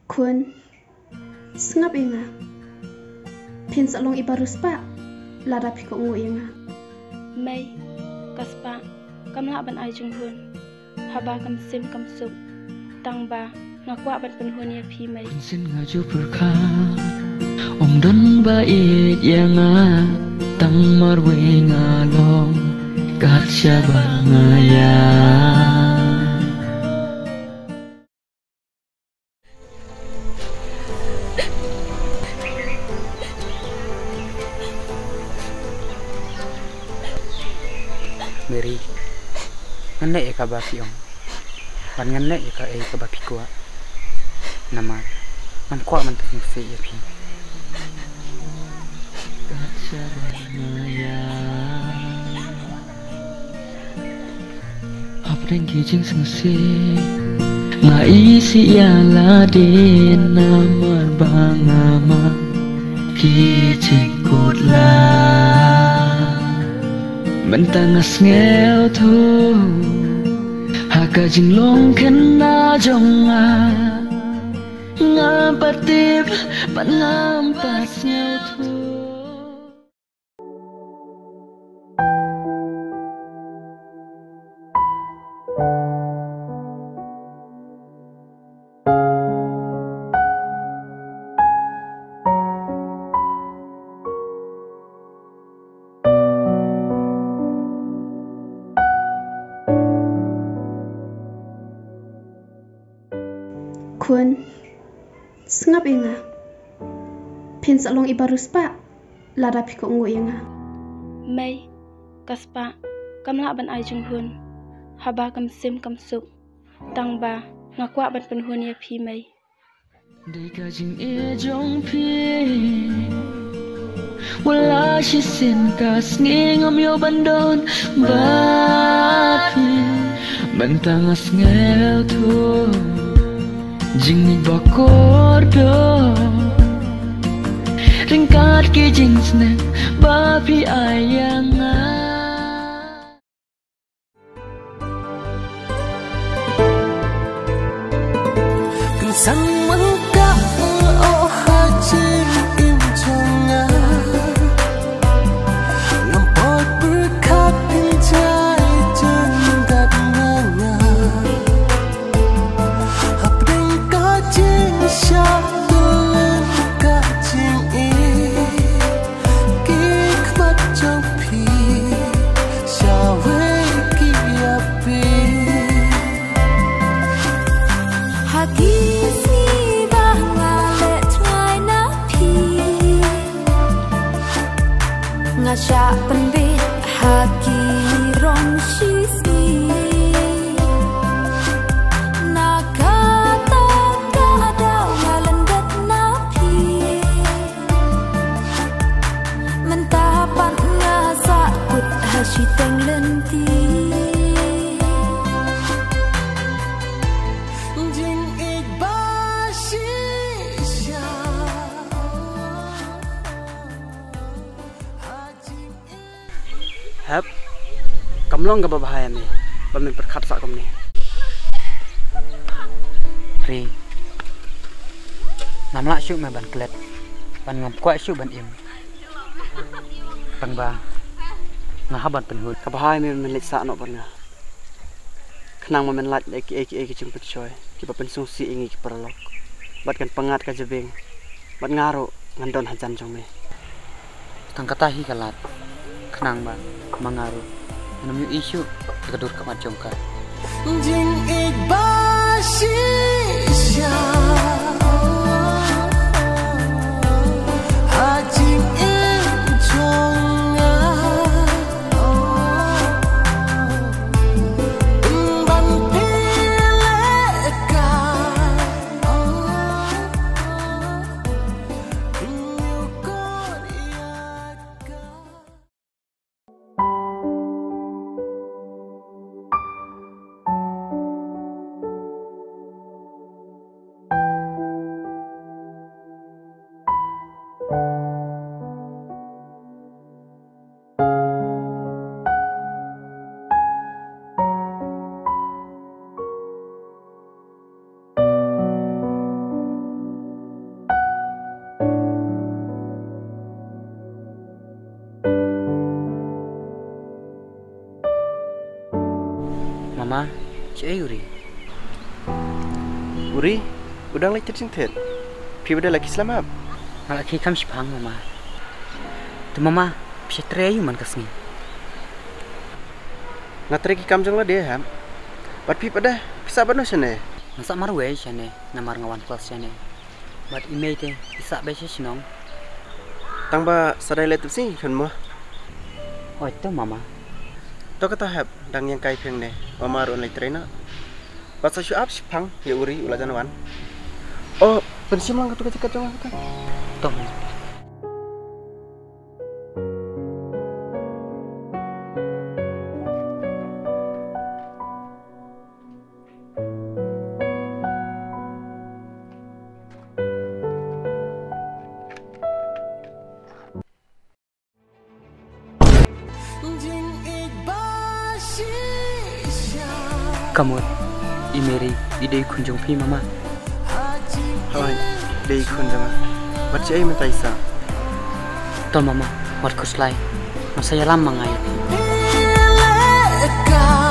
Kun, sengap inga. Pin salong ibarus pak, lada piko ngu inga. Mei, kaspa, kamla ban ai jung hun, haba kam sim kam suk, tang ba, ngakwa ban penhun ya pi mei. Sin ngaju perka, don ba it yanga, tang marwe ngalong, kat syabang ngaya. Mary, ngene ka ba piong? Ban ngene ka ba pikwa? Nama, nam kwa man tu se ya pi. Kaca maya, apreng kijing sengse, ngai si yala de namar bangama, kijing kutla. Mentangas ngel tu haka jinglong kena jonga ngapatip pan ngampas ngel tu. Kun, sengap inga. Pin salong ibarus pak, lada piko ngu inga. Mei, kaspa, kamla ban ai jung hun, haba kam sim kam suk, tang ba, ngakwa ban penhun ya pi mei. Dei ka jing e jong pi, wala shi sin kas ngingom yo bandon bat pi, mentangas ngel tu. Jing ni bakordo ringkat ki jing sneng bapi ayanga. Sang mangka oh haji im jonga ngampot berkat pinjai jendat nganga hapdeng kajing syabdelen kajing kikmat jompi syawe kiapi haki ngasya penbit haki rong sisi nakata kadau ngalendet napi mentapan ngasak kut hasyiteng lenti jing ikbasi Hap, kamlong gak bahaya nih, bamin perkat sak kum nih. Ri, namlak syuk me ban klet, ban ngam kuat syuk ban im. Tang ba, ngahaban penhut, kabahaya me melit sak nok ban nga. Kenang momen lat eki cimpik coy, kipa pensung si ingi kiperlok. Bat kan pengat ka jebing, bat ngaru ngandon hajan jong me. Tang katahi kalat, kenang ba. Mangaruh menemui isu kedur kamat jongkar jing ikbasi hajing jonga ban pileka nyukon iaka. Mama, cik Uri. Uri, udang lagi terjun tet. Pi pada lagi selamat. Malaki kam sipang Mama. Tu Mama, bisa terayu man kasni. Ngatri ki kam jong lah dia ham. Bat pi pada bisa bano sene. Masa marwe sene, namar ngawan kelas sene. Bat email te, bisa baca sinong. Tang ba sadai le tu si chun mo. Oh itu Mama. To kata hab dang yang kai pheng ne. Mama ron lai trena. Bat sa shu ap sipang ya Uri ulah janawan. Oh, pensim lang katu kecik jong kan. Tom. Kamu, imeri, ide kunjung pi Mama. Hai, dei kun jama. Bat cik ai mentai sa. To Mama, wat kuslai. Masa ya lama ngai. Let go.